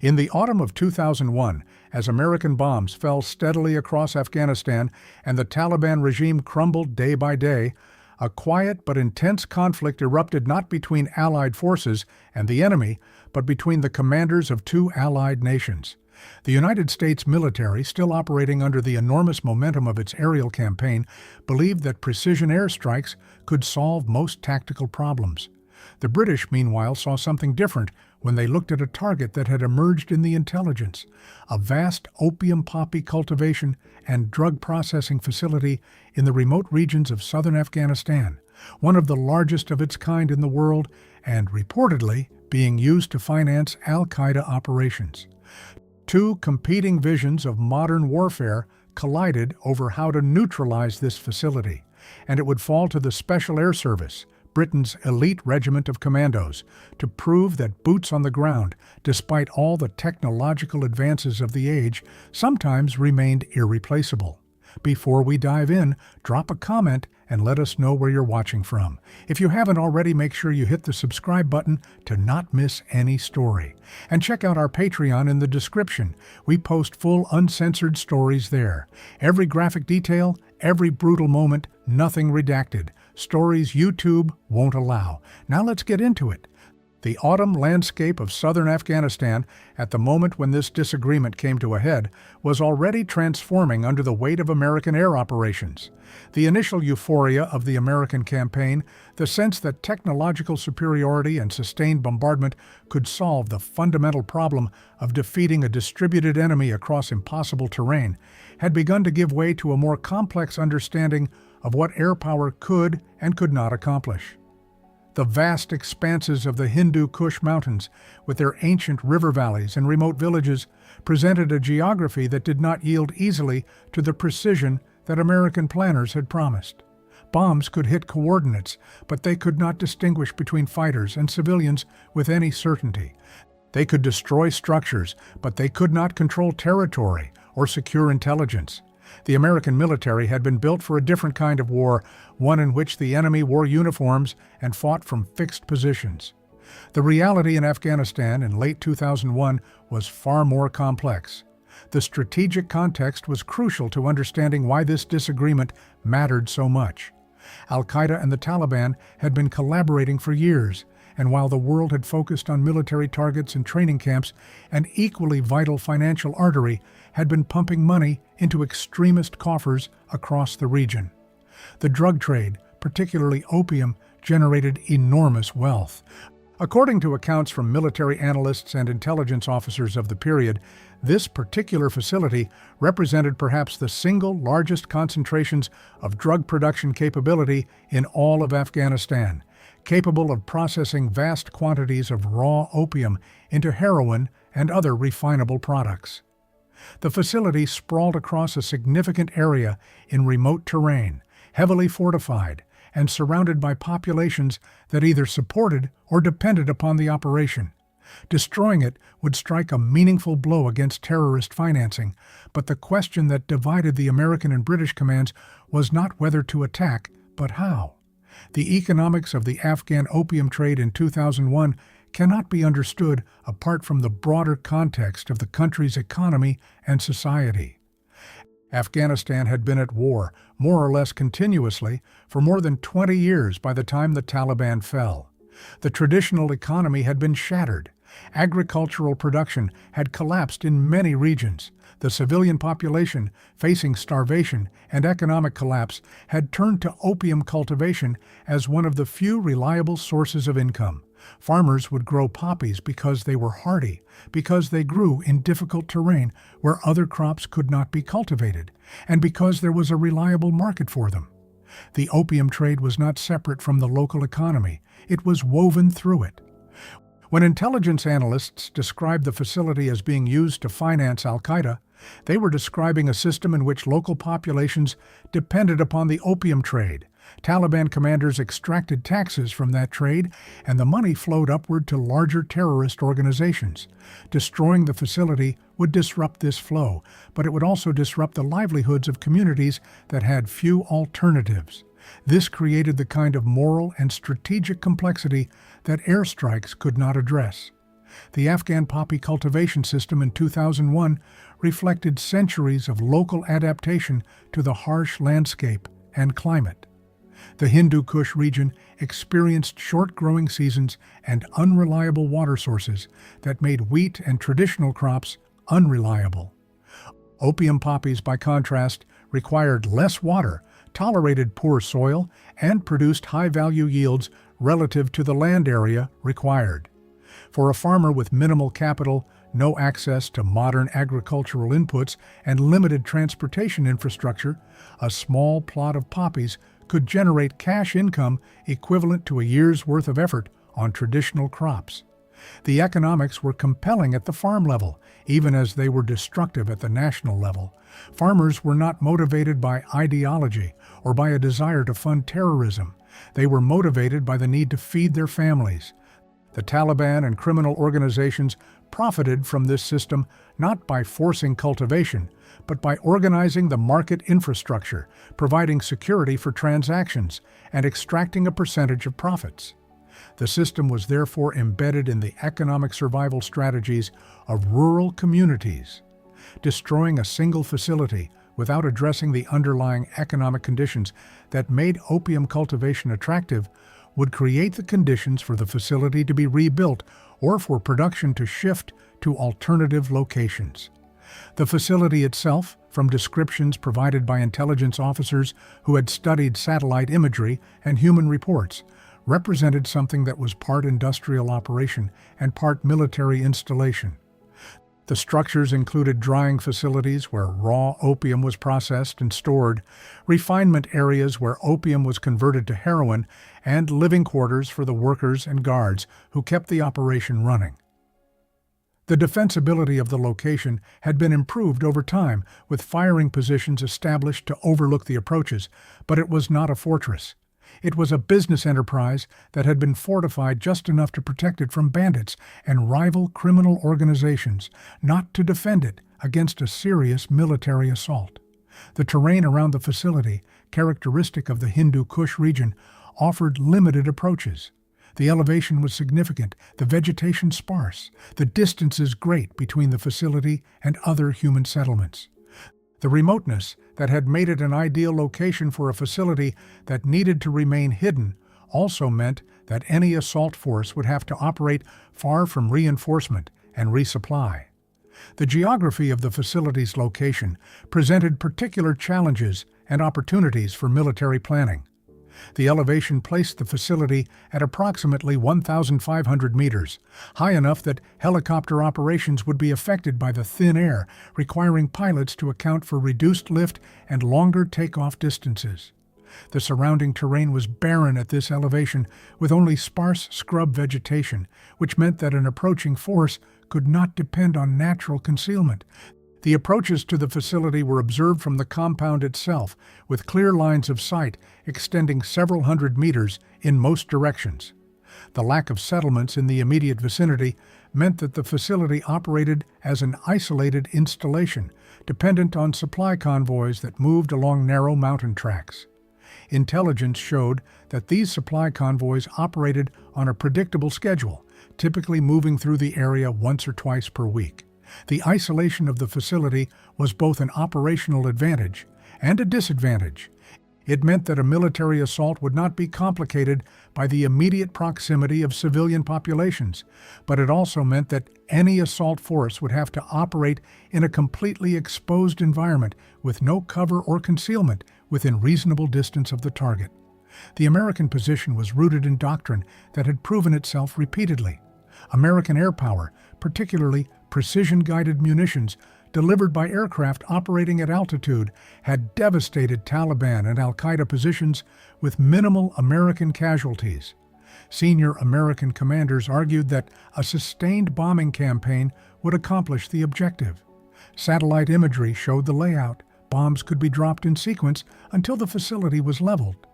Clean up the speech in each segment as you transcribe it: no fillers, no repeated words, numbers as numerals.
In the autumn of 2001, as American bombs fell steadily across Afghanistan and the Taliban regime crumbled day by day, a quiet but intense conflict erupted not between Allied forces and the enemy, but between the commanders of two allied nations. The United States military, still operating under the enormous momentum of its aerial campaign, believed that precision airstrikes could solve most tactical problems. The British, meanwhile, saw something different when they looked at a target that had emerged in the intelligence, a vast opium poppy cultivation and drug processing facility in the remote regions of southern Afghanistan, one of the largest of its kind in the world and, reportedly, being used to finance al-Qaeda operations. Two competing visions of modern warfare collided over how to neutralize this facility, and it would fall to the Special Air Service, Britain's elite regiment of commandos, to prove that boots on the ground, despite all the technological advances of the age, sometimes remained irreplaceable. Before we dive in, drop a comment and let us know where you're watching from. If you haven't already, make sure you hit the subscribe button to not miss any story. And check out our Patreon in the description. We post full uncensored stories there. Every graphic detail, every brutal moment, nothing redacted. Stories YouTube won't allow. Now let's get into it. The autumn landscape of southern Afghanistan, at the moment when this disagreement came to a head, was already transforming under the weight of American air operations. The initial euphoria of the American campaign, the sense that technological superiority and sustained bombardment could solve the fundamental problem of defeating a distributed enemy across impossible terrain, had begun to give way to a more complex understanding of what air power could and could not accomplish. The vast expanses of the Hindu Kush Mountains, with their ancient river valleys and remote villages, presented a geography that did not yield easily to the precision that American planners had promised. Bombs could hit coordinates, but they could not distinguish between fighters and civilians with any certainty. They could destroy structures, but they could not control territory or secure intelligence. The American military had been built for a different kind of war, one in which the enemy wore uniforms and fought from fixed positions. The reality in Afghanistan in late 2001 was far more complex. The strategic context was crucial to understanding why this disagreement mattered so much. Al-Qaeda and the Taliban had been collaborating for years, and while the world had focused on military targets and training camps, an equally vital financial artery had been pumping money into extremist coffers across the region. The drug trade, particularly opium, generated enormous wealth. According to accounts from military analysts and intelligence officers of the period, this particular facility represented perhaps the single largest concentrations of drug production capability in all of Afghanistan, capable of processing vast quantities of raw opium into heroin and other refinable products. The facility sprawled across a significant area in remote terrain, heavily fortified, and surrounded by populations that either supported or depended upon the operation. Destroying it would strike a meaningful blow against terrorist financing, but the question that divided the American and British commands was not whether to attack, but how. The economics of the Afghan opium trade in 2001 cannot be understood apart from the broader context of the country's economy and society. Afghanistan had been at war, more or less continuously, for more than 20 years by the time the Taliban fell. The traditional economy had been shattered. Agricultural production had collapsed in many regions. The civilian population, facing starvation and economic collapse, had turned to opium cultivation as one of the few reliable sources of income. Farmers would grow poppies because they were hardy, because they grew in difficult terrain where other crops could not be cultivated, and because there was a reliable market for them. The opium trade was not separate from the local economy. It was woven through it. When intelligence analysts described the facility as being used to finance al-Qaeda, they were describing a system in which local populations depended upon the opium trade. Taliban commanders extracted taxes from that trade, and the money flowed upward to larger terrorist organizations. Destroying the facility would disrupt this flow, but it would also disrupt the livelihoods of communities that had few alternatives. This created the kind of moral and strategic complexity that airstrikes could not address. The Afghan poppy cultivation system in 2001 reflected centuries of local adaptation to the harsh landscape and climate. The Hindu Kush region experienced short growing seasons and unreliable water sources that made wheat and traditional crops unreliable. Opium poppies, by contrast, required less water, tolerated poor soil, and produced high-value yields relative to the land area required. For a farmer with minimal capital, no access to modern agricultural inputs, and limited transportation infrastructure, a small plot of poppies could generate cash income equivalent to a year's worth of effort on traditional crops. The economics were compelling at the farm level, even as they were destructive at the national level. Farmers were not motivated by ideology or by a desire to fund terrorism. They were motivated by the need to feed their families. The Taliban and criminal organizations profited from this system not by forcing cultivation, but by organizing the market infrastructure, providing security for transactions, and extracting a percentage of profits. The system was therefore embedded in the economic survival strategies of rural communities. Destroying a single facility without addressing the underlying economic conditions that made opium cultivation attractive would create the conditions for the facility to be rebuilt or for production to shift to alternative locations. The facility itself, from descriptions provided by intelligence officers who had studied satellite imagery and human reports, represented something that was part industrial operation and part military installation. The structures included drying facilities where raw opium was processed and stored, refinement areas where opium was converted to heroin, and living quarters for the workers and guards who kept the operation running. The defensibility of the location had been improved over time, with firing positions established to overlook the approaches, but it was not a fortress. It was a business enterprise that had been fortified just enough to protect it from bandits and rival criminal organizations, not to defend it against a serious military assault. The terrain around the facility, characteristic of the Hindu Kush region, offered limited approaches. The elevation was significant, the vegetation sparse, the distances great between the facility and other human settlements. The remoteness that had made it an ideal location for a facility that needed to remain hidden also meant that any assault force would have to operate far from reinforcement and resupply. The geography of the facility's location presented particular challenges and opportunities for military planning. The elevation placed the facility at approximately 1,500 meters, high enough that helicopter operations would be affected by the thin air, requiring pilots to account for reduced lift and longer takeoff distances. The surrounding terrain was barren at this elevation, with only sparse scrub vegetation, which meant that an approaching force could not depend on natural concealment. The approaches to the facility were observed from the compound itself, with clear lines of sight extending several hundred meters in most directions. The lack of settlements in the immediate vicinity meant that the facility operated as an isolated installation, dependent on supply convoys that moved along narrow mountain tracks. Intelligence showed that these supply convoys operated on a predictable schedule, typically moving through the area once or twice per week. The isolation of the facility was both an operational advantage and a disadvantage. It meant that a military assault would not be complicated by the immediate proximity of civilian populations, but it also meant that any assault force would have to operate in a completely exposed environment with no cover or concealment within reasonable distance of the target. The American position was rooted in doctrine that had proven itself repeatedly. American air power, particularly precision-guided munitions delivered by aircraft operating at altitude, had devastated Taliban and al-Qaeda positions with minimal American casualties. Senior American commanders argued that a sustained bombing campaign would accomplish the objective. Satellite imagery showed the layout. Bombs could be dropped in sequence until the facility was leveled.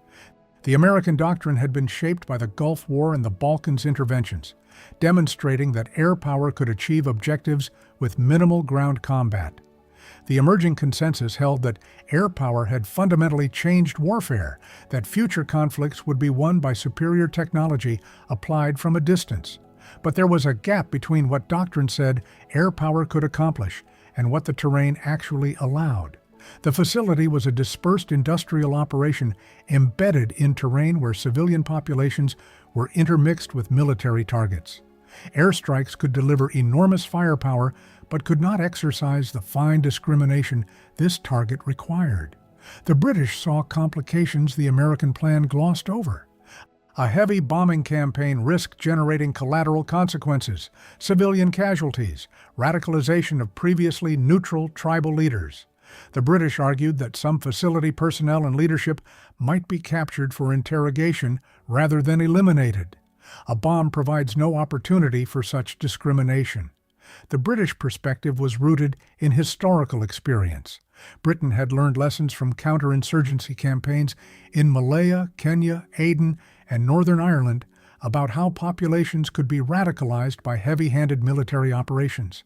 The American doctrine had been shaped by the Gulf War and the Balkans interventions, demonstrating that air power could achieve objectives with minimal ground combat. The emerging consensus held that air power had fundamentally changed warfare, that future conflicts would be won by superior technology applied from a distance. But there was a gap between what doctrine said air power could accomplish and what the terrain actually allowed. The facility was a dispersed industrial operation embedded in terrain where civilian populations were intermixed with military targets. Airstrikes could deliver enormous firepower, but could not exercise the fine discrimination this target required. The British saw complications the American plan glossed over. A heavy bombing campaign risked generating collateral consequences, civilian casualties, radicalization of previously neutral tribal leaders. The British argued that some facility personnel and leadership might be captured for interrogation rather than eliminated. A bomb provides no opportunity for such discrimination. The British perspective was rooted in historical experience. Britain had learned lessons from counterinsurgency campaigns in Malaya, Kenya, Aden, and Northern Ireland about how populations could be radicalized by heavy-handed military operations.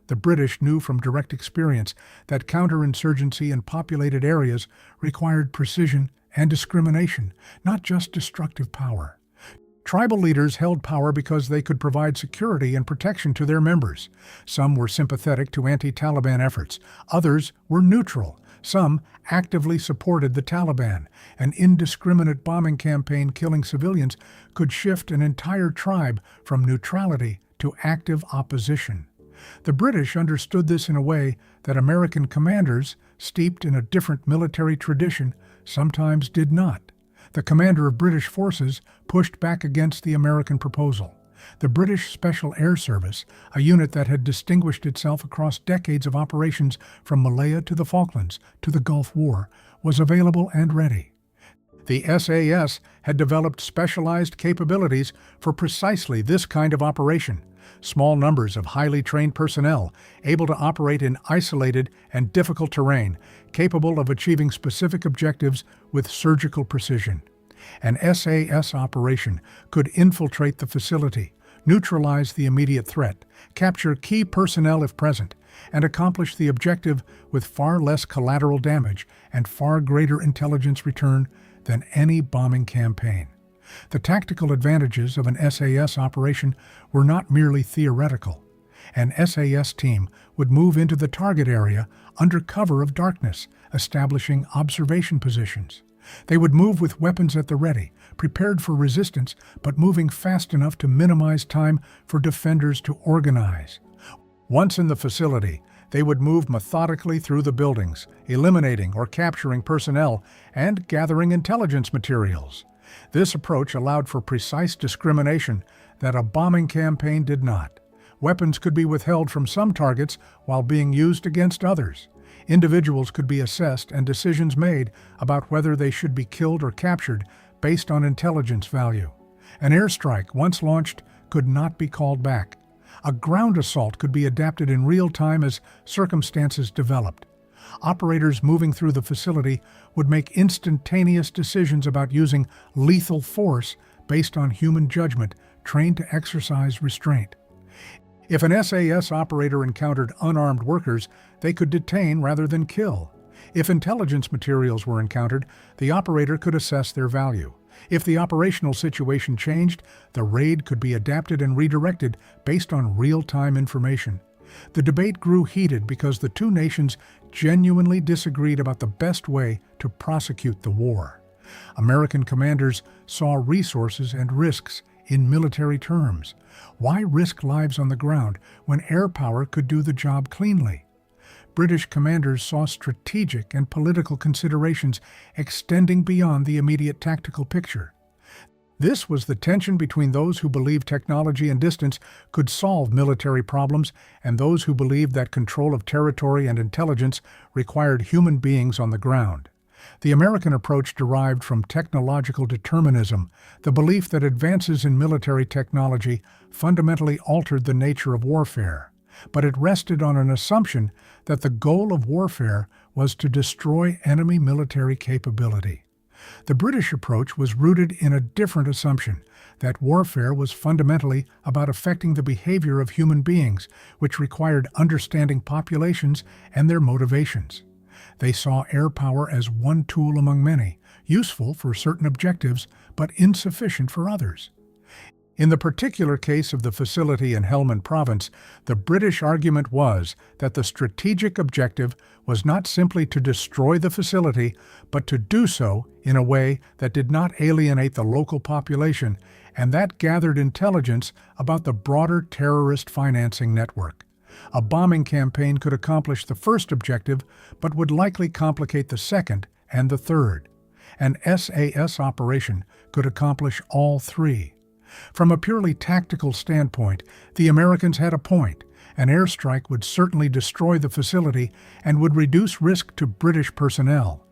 The British knew from direct experience that counterinsurgency in populated areas required precision and discrimination, not just destructive power. Tribal leaders held power because they could provide security and protection to their members. Some were sympathetic to anti-Taliban efforts. Others were neutral. Some actively supported the Taliban. An indiscriminate bombing campaign killing civilians could shift an entire tribe from neutrality to active opposition. The British understood this in a way that American commanders, steeped in a different military tradition, sometimes did not. The commander of British forces pushed back against the American proposal. The British Special Air Service, a unit that had distinguished itself across decades of operations from Malaya to the Falklands to the Gulf War, was available and ready. The SAS had developed specialized capabilities for precisely this kind of operation. Small numbers of highly trained personnel, able to operate in isolated and difficult terrain, capable of achieving specific objectives with surgical precision. An SAS operation could infiltrate the facility, neutralize the immediate threat, capture key personnel if present, and accomplish the objective with far less collateral damage and far greater intelligence return than any bombing campaign. The tactical advantages of an SAS operation were not merely theoretical. An SAS team would move into the target area under cover of darkness, establishing observation positions. They would move with weapons at the ready, prepared for resistance, but moving fast enough to minimize time for defenders to organize. Once in the facility, they would move methodically through the buildings, eliminating or capturing personnel and gathering intelligence materials. This approach allowed for precise discrimination that a bombing campaign did not. Weapons could be withheld from some targets while being used against others. Individuals could be assessed and decisions made about whether they should be killed or captured based on intelligence value. An airstrike, once launched, could not be called back. A ground assault could be adapted in real time as circumstances developed. Operators moving through the facility would make instantaneous decisions about using lethal force based on human judgment, trained to exercise restraint. If an SAS operator encountered unarmed workers, they could detain rather than kill. If intelligence materials were encountered, the operator could assess their value. If the operational situation changed, the raid could be adapted and redirected based on real-time information. The debate grew heated because the two nations genuinely disagreed about the best way to prosecute the war. American commanders saw resources and risks in military terms. Why risk lives on the ground when air power could do the job cleanly? British commanders saw strategic and political considerations extending beyond the immediate tactical picture. This was the tension between those who believed technology and distance could solve military problems and those who believed that control of territory and intelligence required human beings on the ground. The American approach derived from technological determinism, the belief that advances in military technology fundamentally altered the nature of warfare. But it rested on an assumption that the goal of warfare was to destroy enemy military capability. The British approach was rooted in a different assumption, that warfare was fundamentally about affecting the behavior of human beings, which required understanding populations and their motivations. They saw air power as one tool among many, useful for certain objectives, but insufficient for others. In the particular case of the facility in Helmand Province, the British argument was that the strategic objective was not simply to destroy the facility, but to do so in a way that did not alienate the local population and that gathered intelligence about the broader terrorist financing network. A bombing campaign could accomplish the first objective, but would likely complicate the second and the third. An SAS operation could accomplish all three. From a purely tactical standpoint, the Americans had a point. An airstrike would certainly destroy the facility and would reduce risk to British personnel.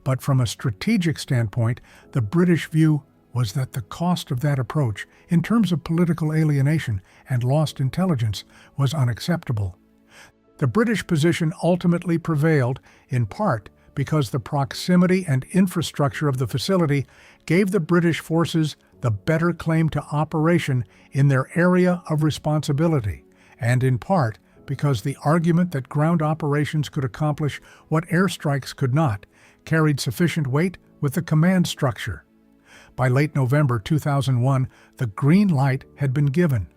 But from a strategic standpoint, the British view was that the cost of that approach, in terms of political alienation and lost intelligence, was unacceptable. The British position ultimately prevailed, in part because the proximity and infrastructure of the facility gave the British forces the better claim to operation in their area of responsibility, and in part because the argument that ground operations could accomplish what airstrikes could not carried sufficient weight with the command structure. By late November 2001, the green light had been given.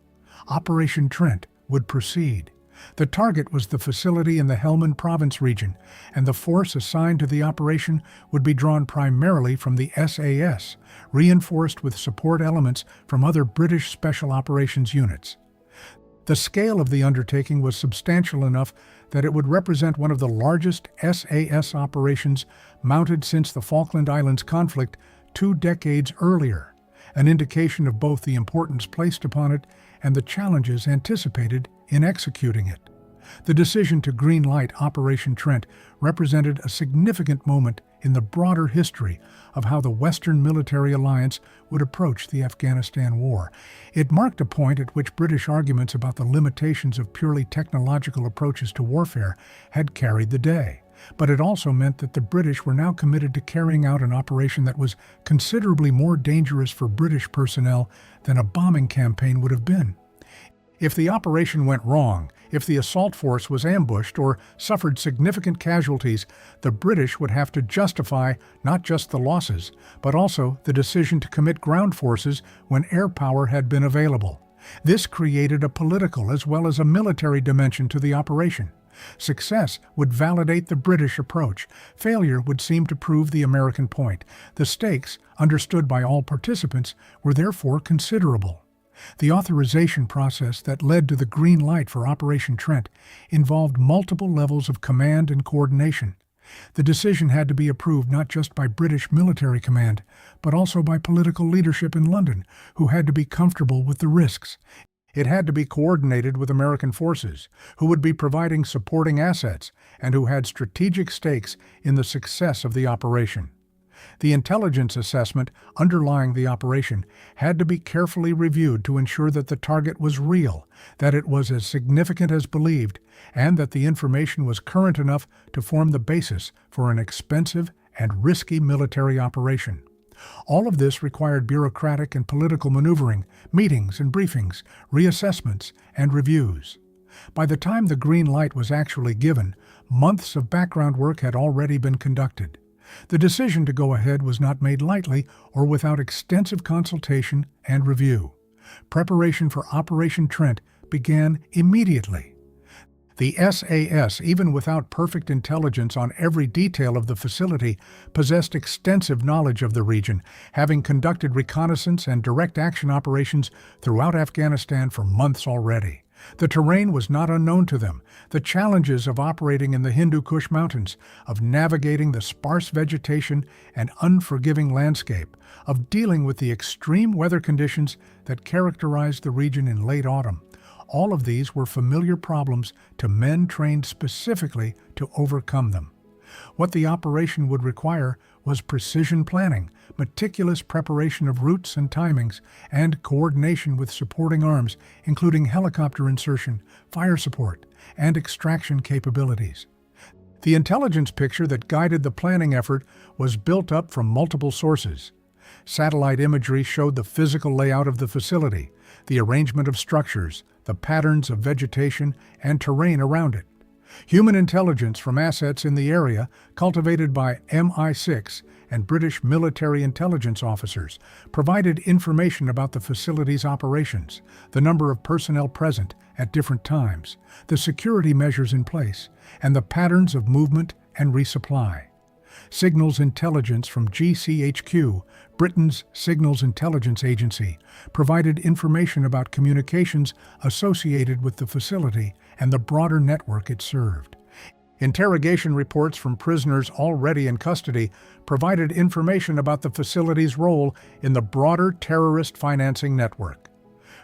Operation Trent would proceed. The target was the facility in the Helmand Province region, and the force assigned to the operation would be drawn primarily from the SAS, reinforced with support elements from other British Special Operations units. The scale of the undertaking was substantial enough that it would represent one of the largest SAS operations mounted since the Falkland Islands conflict 2 decades earlier, an indication of both the importance placed upon it and the challenges anticipated in executing it. The decision to green-light Operation Trent represented a significant moment in the broader history of how the Western military alliance would approach the Afghanistan war. It marked a point at which British arguments about the limitations of purely technological approaches to warfare had carried the day. But it also meant that the British were now committed to carrying out an operation that was considerably more dangerous for British personnel than a bombing campaign would have been. If the operation went wrong, if the assault force was ambushed or suffered significant casualties, the British would have to justify not just the losses, but also the decision to commit ground forces when air power had been available. This created a political as well as a military dimension to the operation. Success would validate the British approach. Failure would seem to prove the American point. The stakes, understood by all participants, were therefore considerable. The authorization process that led to the green light for Operation Trent involved multiple levels of command and coordination. The decision had to be approved not just by British military command, but also by political leadership in London, who had to be comfortable with the risks. It had to be coordinated with American forces, who would be providing supporting assets and who had strategic stakes in the success of the operation. The intelligence assessment underlying the operation had to be carefully reviewed to ensure that the target was real, that it was as significant as believed, and that the information was current enough to form the basis for an expensive and risky military operation. All of this required bureaucratic and political maneuvering, meetings and briefings, reassessments, and reviews. By the time the green light was actually given, months of background work had already been conducted. The decision to go ahead was not made lightly or without extensive consultation and review. Preparation for Operation Trent began immediately. The SAS, even without perfect intelligence on every detail of the facility, possessed extensive knowledge of the region, having conducted reconnaissance and direct action operations throughout Afghanistan for months already. The terrain was not unknown to them. The challenges of operating in the Hindu Kush Mountains, of navigating the sparse vegetation and unforgiving landscape, of dealing with the extreme weather conditions that characterized the region in late autumn. All of these were familiar problems to men trained specifically to overcome them. What the operation would require was precision planning, meticulous preparation of routes and timings, and coordination with supporting arms, including helicopter insertion, fire support, and extraction capabilities. The intelligence picture that guided the planning effort was built up from multiple sources. Satellite imagery showed the physical layout of the facility, the arrangement of structures, the patterns of vegetation and terrain around it. Human intelligence from assets in the area, cultivated by MI6 and British military intelligence officers, provided information about the facility's operations, the number of personnel present at different times, the security measures in place, and the patterns of movement and resupply. Signals intelligence from GCHQ, Britain's Signals Intelligence Agency, provided information about communications associated with the facility and the broader network it served. Interrogation reports from prisoners already in custody provided information about the facility's role in the broader terrorist financing network.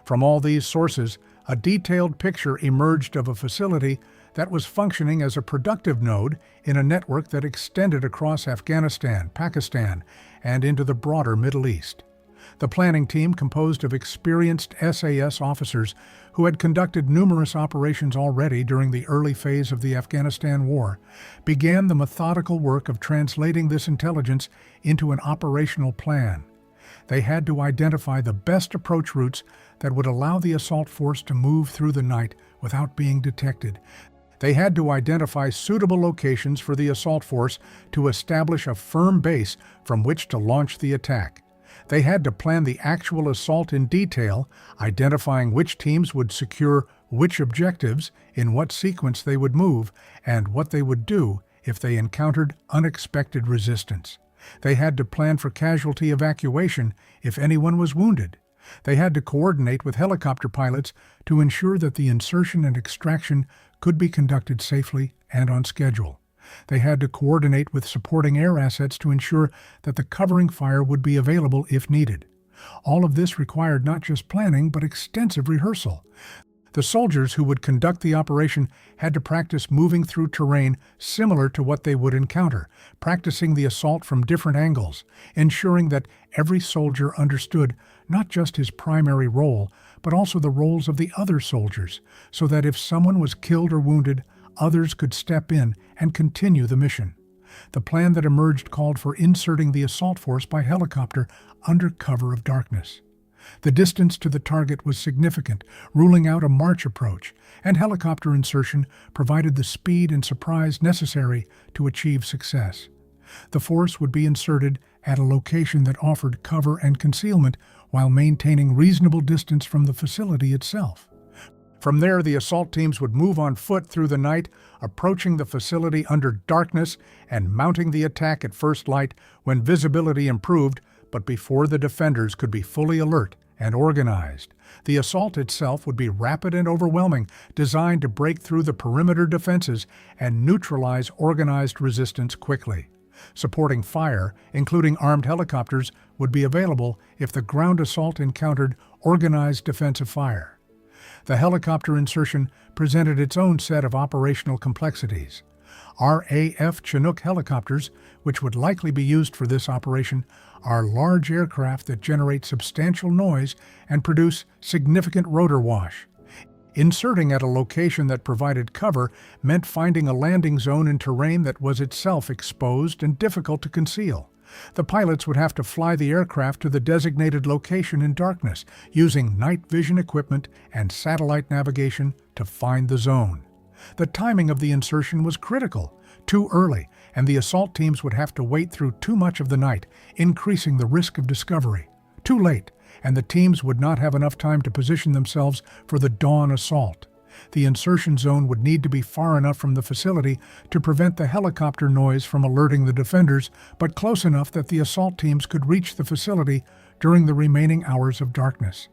From all these sources, a detailed picture emerged of a facility that was functioning as a productive node in a network that extended across Afghanistan, Pakistan, and into the broader Middle East. The planning team, composed of experienced SAS officers who had conducted numerous operations already during the early phase of the Afghanistan War, began the methodical work of translating this intelligence into an operational plan. They had to identify the best approach routes that would allow the assault force to move through the night without being detected. They had to identify suitable locations for the assault force to establish a firm base from which to launch the attack. They had to plan the actual assault in detail, identifying which teams would secure which objectives, in what sequence they would move, and what they would do if they encountered unexpected resistance. They had to plan for casualty evacuation if anyone was wounded. They had to coordinate with helicopter pilots to ensure that the insertion and extraction could be conducted safely and on schedule. They had to coordinate with supporting air assets to ensure that the covering fire would be available if needed. All of this required not just planning, but extensive rehearsal. The soldiers who would conduct the operation had to practice moving through terrain similar to what they would encounter, practicing the assault from different angles, ensuring that every soldier understood not just his primary role, but also the roles of the other soldiers, so that if someone was killed or wounded, others could step in and continue the mission. The plan that emerged called for inserting the assault force by helicopter under cover of darkness. The distance to the target was significant, ruling out a march approach, and helicopter insertion provided the speed and surprise necessary to achieve success. The force would be inserted at a location that offered cover and concealment while maintaining reasonable distance from the facility itself. From there, the assault teams would move on foot through the night, approaching the facility under darkness and mounting the attack at first light when visibility improved, but before the defenders could be fully alert and organized. The assault itself would be rapid and overwhelming, designed to break through the perimeter defenses and neutralize organized resistance quickly. Supporting fire, including armed helicopters, would be available if the ground assault encountered organized defensive fire. The helicopter insertion presented its own set of operational complexities. RAF Chinook helicopters, which would likely be used for this operation, are large aircraft that generate substantial noise and produce significant rotor wash. Inserting at a location that provided cover meant finding a landing zone in terrain that was itself exposed and difficult to conceal. The pilots would have to fly the aircraft to the designated location in darkness, using night vision equipment and satellite navigation to find the zone. The timing of the insertion was critical, too early, and the assault teams would have to wait through too much of the night, increasing the risk of discovery. Too late, and the teams would not have enough time to position themselves for the dawn assault. The insertion zone would need to be far enough from the facility to prevent the helicopter noise from alerting the defenders, but close enough that the assault teams could reach the facility during the remaining hours of darkness.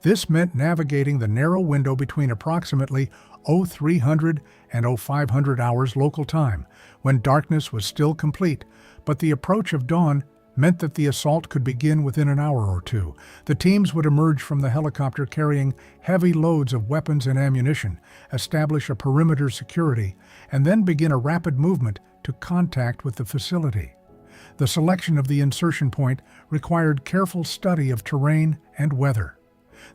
This meant navigating the narrow window between approximately 0300 and 0500 hours local time, when darkness was still complete, but the approach of dawn meant that the assault could begin within an hour or two. The teams would emerge from the helicopter carrying heavy loads of weapons and ammunition, establish a perimeter security, and then begin a rapid movement to contact with the facility. The selection of the insertion point required careful study of terrain and weather.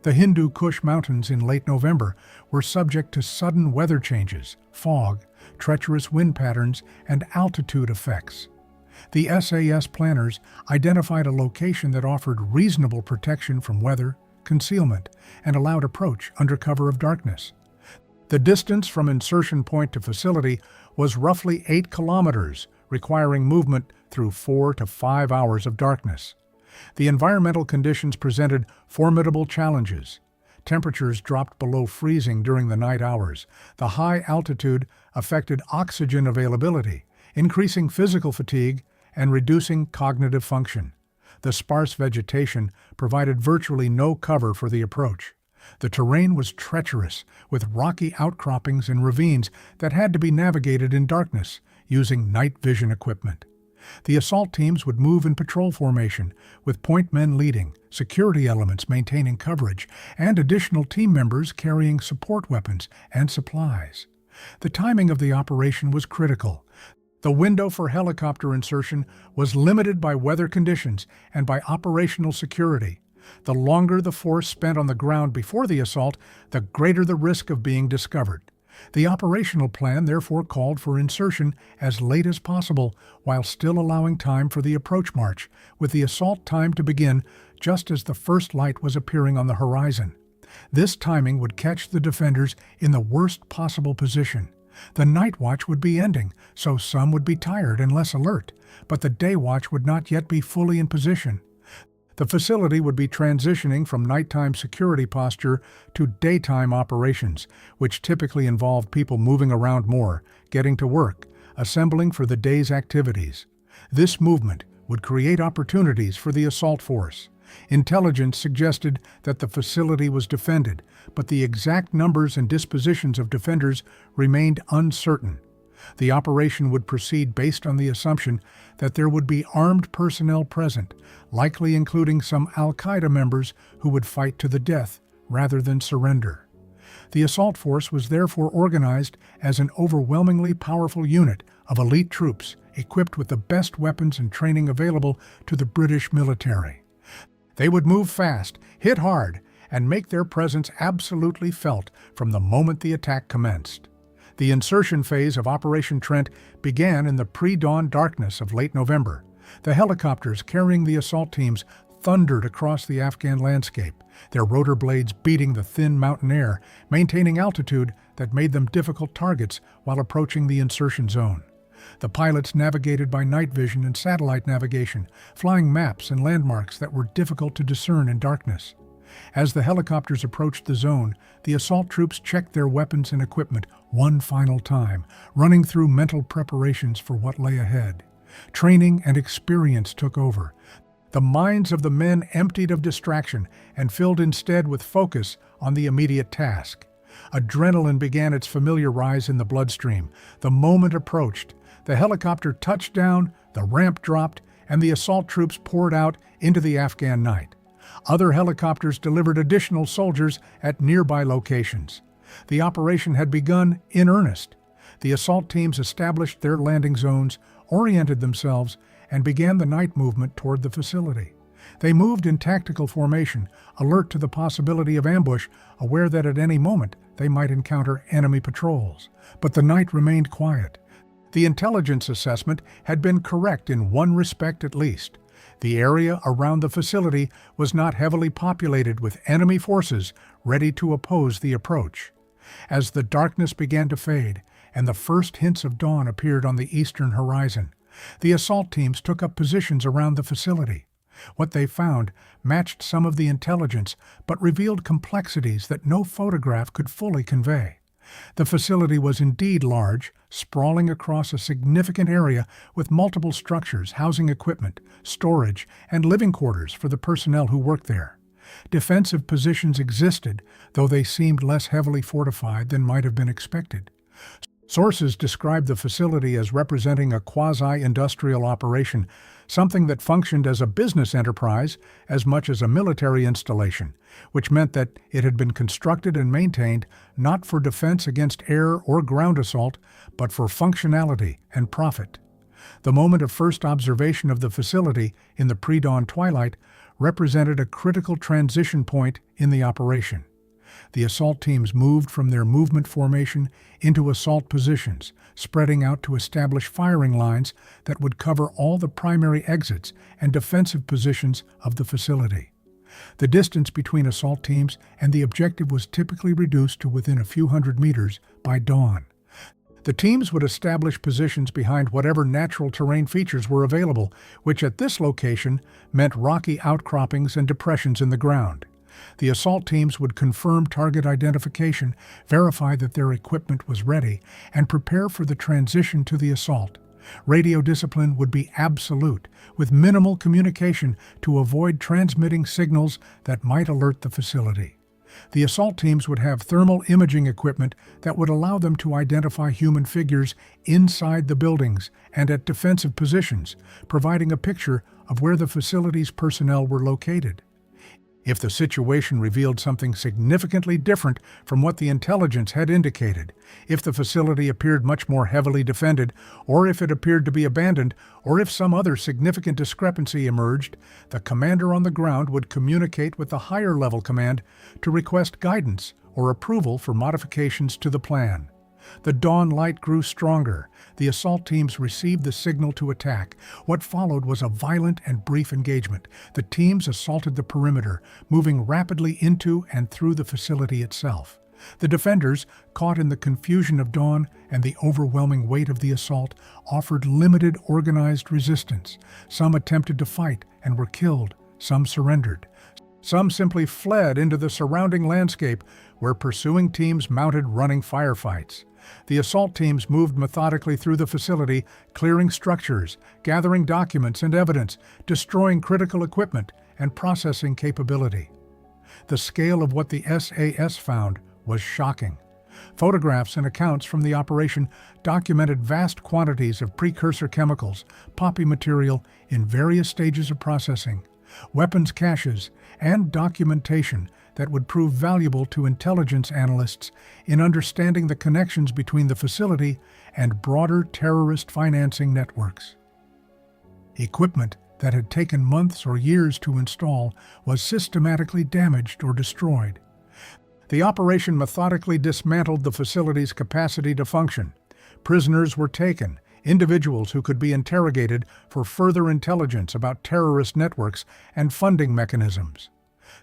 The Hindu Kush Mountains in late November were subject to sudden weather changes, fog, treacherous wind patterns, and altitude effects. The SAS planners identified a location that offered reasonable protection from weather, concealment, and allowed approach under cover of darkness. The distance from insertion point to facility was roughly 8 kilometers, requiring movement through 4 to 5 hours of darkness. The environmental conditions presented formidable challenges. Temperatures dropped below freezing during the night hours. The high altitude affected oxygen availability, increasing physical fatigue and reducing cognitive function. The sparse vegetation provided virtually no cover for the approach. The terrain was treacherous, with rocky outcroppings and ravines that had to be navigated in darkness, using night vision equipment. The assault teams would move in patrol formation, with point men leading, security elements maintaining coverage, and additional team members carrying support weapons and supplies. The timing of the operation was critical. The window for helicopter insertion was limited by weather conditions and by operational security. The longer the force spent on the ground before the assault, the greater the risk of being discovered. The operational plan therefore called for insertion as late as possible, while still allowing time for the approach march, with the assault time to begin just as the first light was appearing on the horizon. This timing would catch the defenders in the worst possible position. The night watch would be ending, so some would be tired and less alert, but the day watch would not yet be fully in position. The facility would be transitioning from nighttime security posture to daytime operations, which typically involved people moving around more, getting to work, assembling for the day's activities. This movement would create opportunities for the assault force. Intelligence suggested that the facility was defended, but the exact numbers and dispositions of defenders remained uncertain. The operation would proceed based on the assumption that there would be armed personnel present, likely including some al-Qaeda members who would fight to the death rather than surrender. The assault force was therefore organized as an overwhelmingly powerful unit of elite troops equipped with the best weapons and training available to the British military. They would move fast, hit hard, and make their presence absolutely felt from the moment the attack commenced. The insertion phase of Operation Trent began in the pre-dawn darkness of late November. The helicopters carrying the assault teams thundered across the Afghan landscape, their rotor blades beating the thin mountain air, maintaining altitude that made them difficult targets while approaching the insertion zone. The pilots navigated by night vision and satellite navigation, flying maps and landmarks that were difficult to discern in darkness. As the helicopters approached the zone, the assault troops checked their weapons and equipment one final time, running through mental preparations for what lay ahead. Training and experience took over. The minds of the men emptied of distraction and filled instead with focus on the immediate task. Adrenaline began its familiar rise in the bloodstream. The moment approached. The helicopter touched down, the ramp dropped, and the assault troops poured out into the Afghan night. Other helicopters delivered additional soldiers at nearby locations. The operation had begun in earnest. The assault teams established their landing zones, oriented themselves, and began the night movement toward the facility. They moved in tactical formation, alert to the possibility of ambush, aware that at any moment they might encounter enemy patrols. But the night remained quiet. The intelligence assessment had been correct in one respect at least. The area around the facility was not heavily populated with enemy forces ready to oppose the approach. As the darkness began to fade and the first hints of dawn appeared on the eastern horizon, the assault teams took up positions around the facility. What they found matched some of the intelligence, but revealed complexities that no photograph could fully convey. The facility was indeed large, sprawling across a significant area with multiple structures housing equipment, storage, and living quarters for the personnel who worked there. Defensive positions existed, though they seemed less heavily fortified than might have been expected. Sources described the facility as representing a quasi-industrial operation, something that functioned as a business enterprise as much as a military installation, which meant that it had been constructed and maintained not for defense against air or ground assault, but for functionality and profit. The moment of first observation of the facility in the pre-dawn twilight represented a critical transition point in the operation. The assault teams moved from their movement formation into assault positions, spreading out to establish firing lines that would cover all the primary exits and defensive positions of the facility. The distance between assault teams and the objective was typically reduced to within a few hundred meters by dawn. The teams would establish positions behind whatever natural terrain features were available, which at this location meant rocky outcroppings and depressions in the ground. The assault teams would confirm target identification, verify that their equipment was ready, and prepare for the transition to the assault. Radio discipline would be absolute, with minimal communication to avoid transmitting signals that might alert the facility. The assault teams would have thermal imaging equipment that would allow them to identify human figures inside the buildings and at defensive positions, providing a picture of where the facility's personnel were located. If the situation revealed something significantly different from what the intelligence had indicated, if the facility appeared much more heavily defended, or if it appeared to be abandoned, or if some other significant discrepancy emerged, the commander on the ground would communicate with the higher-level command to request guidance or approval for modifications to the plan. The dawn light grew stronger. The assault teams received the signal to attack. What followed was a violent and brief engagement. The teams assaulted the perimeter, moving rapidly into and through the facility itself. The defenders, caught in the confusion of dawn and the overwhelming weight of the assault, offered limited organized resistance. Some attempted to fight and were killed. Some surrendered. Some simply fled into the surrounding landscape, where pursuing teams mounted running firefights. The assault teams moved methodically through the facility, clearing structures, gathering documents and evidence, destroying critical equipment, and processing capability. The scale of what the SAS found was shocking. Photographs and accounts from the operation documented vast quantities of precursor chemicals, poppy material in various stages of processing, weapons caches, and documentation that would prove valuable to intelligence analysts in understanding the connections between the facility and broader terrorist financing networks. Equipment that had taken months or years to install was systematically damaged or destroyed. The operation methodically dismantled the facility's capacity to function. Prisoners were taken, individuals who could be interrogated for further intelligence about terrorist networks and funding mechanisms.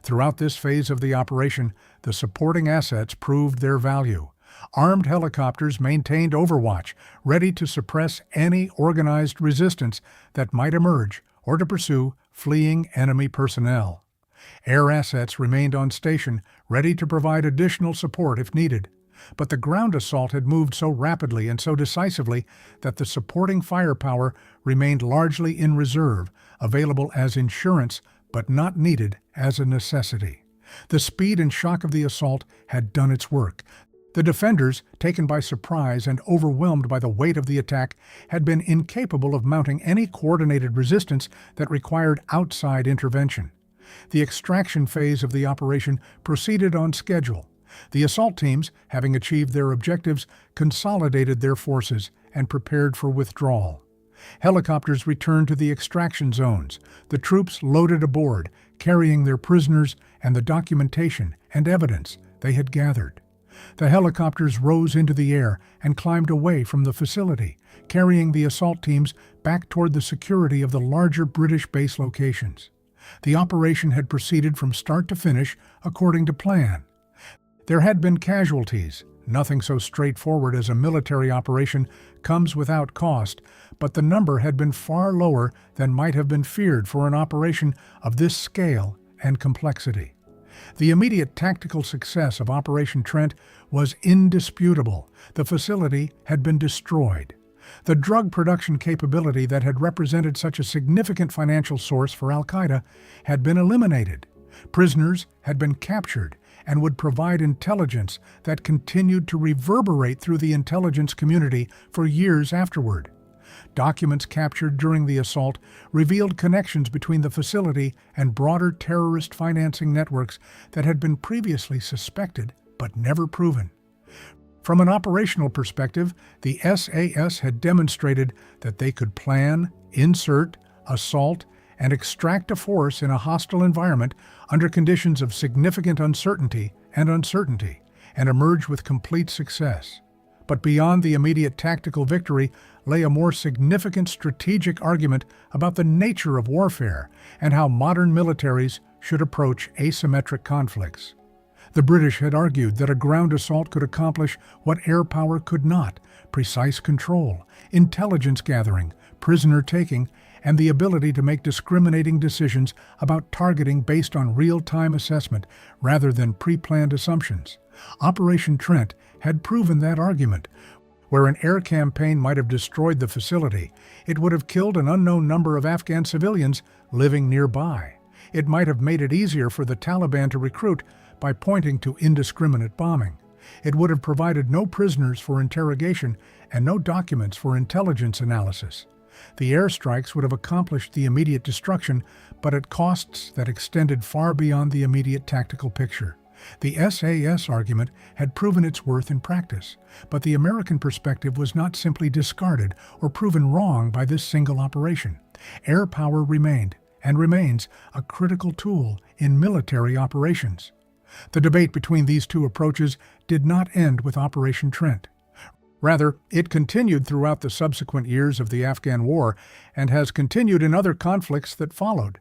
Throughout this phase of the operation, the supporting assets proved their value. Armed helicopters maintained overwatch, ready to suppress any organized resistance that might emerge or to pursue fleeing enemy personnel. Air assets remained on station, ready to provide additional support if needed. But the ground assault had moved so rapidly and so decisively that the supporting firepower remained largely in reserve, available as insurance but not needed as a necessity. The speed and shock of the assault had done its work. The defenders, taken by surprise and overwhelmed by the weight of the attack, had been incapable of mounting any coordinated resistance that required outside intervention. The extraction phase of the operation proceeded on schedule. The assault teams, having achieved their objectives, consolidated their forces and prepared for withdrawal. Helicopters returned to the extraction zones. The troops loaded aboard, carrying their prisoners and the documentation and evidence they had gathered. The helicopters rose into the air and climbed away from the facility, carrying the assault teams back toward the security of the larger British base locations. The operation had proceeded from start to finish according to plan. There had been casualties. Nothing so straightforward as a military operation comes without cost, but the number had been far lower than might have been feared for an operation of this scale and complexity. The immediate tactical success of Operation Trent was indisputable. The facility had been destroyed. The drug production capability that had represented such a significant financial source for al-Qaeda had been eliminated. Prisoners had been captured and would provide intelligence that continued to reverberate through the intelligence community for years afterward. Documents captured during the assault revealed connections between the facility and broader terrorist financing networks that had been previously suspected but never proven. From an operational perspective, the SAS had demonstrated that they could plan, insert, assault, and extract a force in a hostile environment under conditions of significant uncertainty, and emerge with complete success. But beyond the immediate tactical victory lay a more significant strategic argument about the nature of warfare and how modern militaries should approach asymmetric conflicts. The British had argued that a ground assault could accomplish what air power could not: precise control, intelligence gathering, prisoner taking, and the ability to make discriminating decisions about targeting based on real-time assessment rather than pre-planned assumptions. Operation Trent had proven that argument. Where an air campaign might have destroyed the facility, it would have killed an unknown number of Afghan civilians living nearby. It might have made it easier for the Taliban to recruit by pointing to indiscriminate bombing. It would have provided no prisoners for interrogation and no documents for intelligence analysis. The airstrikes would have accomplished the immediate destruction, but at costs that extended far beyond the immediate tactical picture. The SAS argument had proven its worth in practice, but the American perspective was not simply discarded or proven wrong by this single operation. Air power remained, and remains, a critical tool in military operations. The debate between these two approaches did not end with Operation Trent. Rather, it continued throughout the subsequent years of the Afghan War and has continued in other conflicts that followed.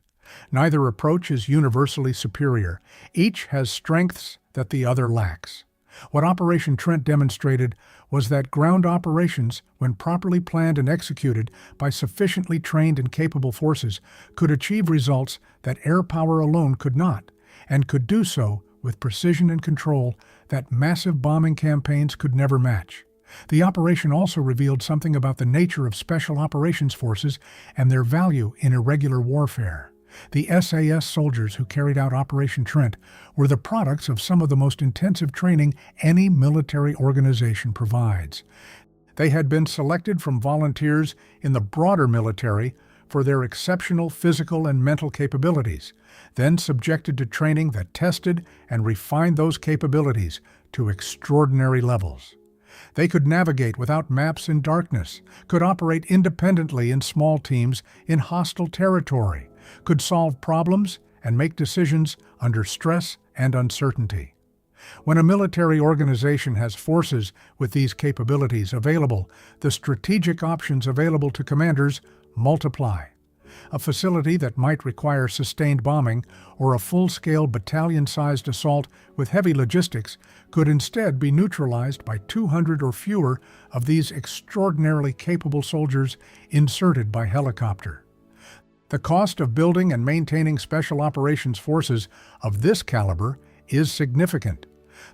Neither approach is universally superior. Each has strengths that the other lacks. What Operation Trent demonstrated was that ground operations, when properly planned and executed by sufficiently trained and capable forces, could achieve results that air power alone could not, and could do so with precision and control that massive bombing campaigns could never match. The operation also revealed something about the nature of special operations forces and their value in irregular warfare. The SAS soldiers who carried out Operation Trent were the products of some of the most intensive training any military organization provides. They had been selected from volunteers in the broader military for their exceptional physical and mental capabilities, then subjected to training that tested and refined those capabilities to extraordinary levels. They could navigate without maps in darkness, could operate independently in small teams in hostile territory, could solve problems and make decisions under stress and uncertainty. When a military organization has forces with these capabilities available, the strategic options available to commanders multiply. A facility that might require sustained bombing or a full-scale battalion-sized assault with heavy logistics could instead be neutralized by 200 or fewer of these extraordinarily capable soldiers inserted by helicopter. The cost of building and maintaining special operations forces of this caliber is significant.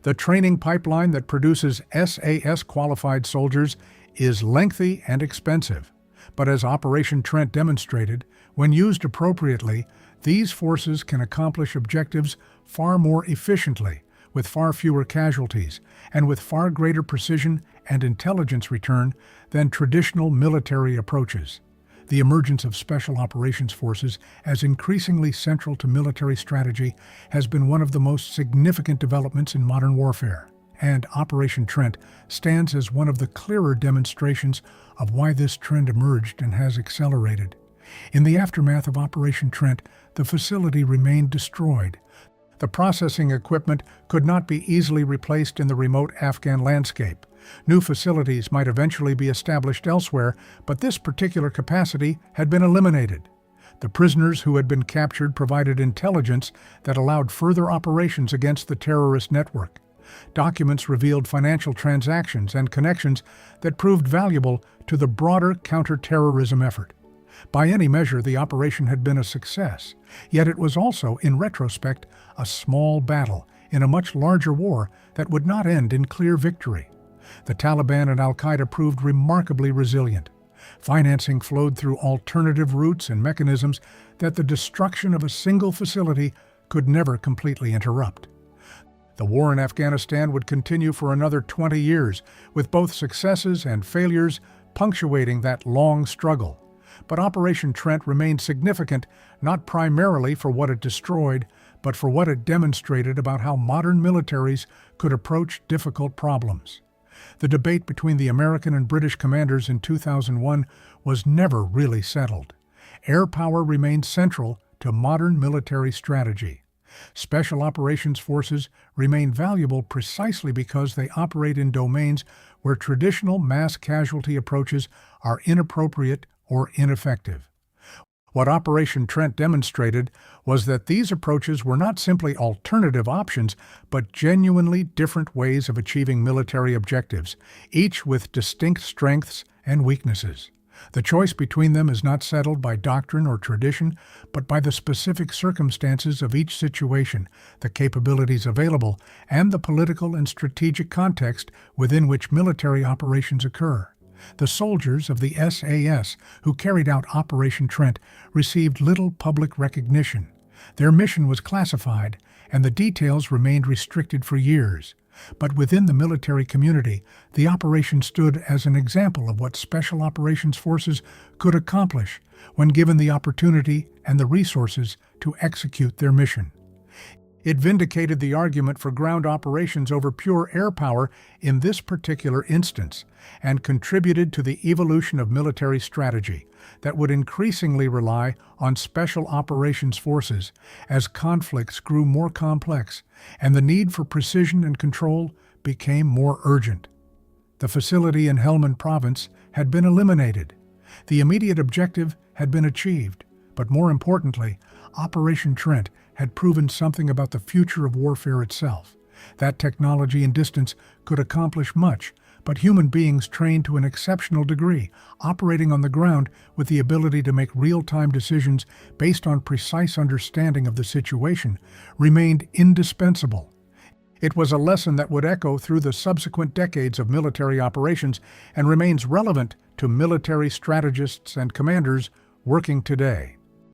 The training pipeline that produces SAS-qualified soldiers is lengthy and expensive. But as Operation Trent demonstrated, when used appropriately, these forces can accomplish objectives far more efficiently, with far fewer casualties, and with far greater precision and intelligence return than traditional military approaches. The emergence of Special Operations Forces as increasingly central to military strategy has been one of the most significant developments in modern warfare, and Operation Trent stands as one of the clearer demonstrations of why this trend emerged and has accelerated. In the aftermath of Operation Trent, the facility remained destroyed. The processing equipment could not be easily replaced in the remote Afghan landscape. New facilities might eventually be established elsewhere, but this particular capacity had been eliminated. The prisoners who had been captured provided intelligence that allowed further operations against the terrorist network. Documents revealed financial transactions and connections that proved valuable to the broader counter-terrorism effort. By any measure, the operation had been a success, yet it was also, in retrospect, a small battle in a much larger war that would not end in clear victory. The Taliban and al-Qaeda proved remarkably resilient. Financing flowed through alternative routes and mechanisms that the destruction of a single facility could never completely interrupt. The war in Afghanistan would continue for another 20 years, with both successes and failures punctuating that long struggle. But Operation Trent remained significant not primarily for what it destroyed, but for what it demonstrated about how modern militaries could approach difficult problems. The debate between the American and British commanders in 2001 was never really settled. Air power remained central to modern military strategy. Special operations forces remain valuable precisely because they operate in domains where traditional mass casualty approaches are inappropriate or ineffective. What Operation Trent demonstrated was that these approaches were not simply alternative options, but genuinely different ways of achieving military objectives, each with distinct strengths and weaknesses. The choice between them is not settled by doctrine or tradition, but by the specific circumstances of each situation, the capabilities available, and the political and strategic context within which military operations occur. The soldiers of the SAS who carried out Operation Trent received little public recognition. Their mission was classified, and the details remained restricted for years. But within the military community, the operation stood as an example of what Special Operations Forces could accomplish when given the opportunity and the resources to execute their mission. It vindicated the argument for ground operations over pure air power in this particular instance, and contributed to the evolution of military strategy that would increasingly rely on Special Operations Forces as conflicts grew more complex and the need for precision and control became more urgent. The facility in Helmand Province had been eliminated. The immediate objective had been achieved, but more importantly, Operation Trent had proven something about the future of warfare itself. That technology and distance could accomplish much, but human beings trained to an exceptional degree, operating on the ground with the ability to make real-time decisions based on precise understanding of the situation, remained indispensable. It was a lesson that would echo through the subsequent decades of military operations and remains relevant to military strategists and commanders working today.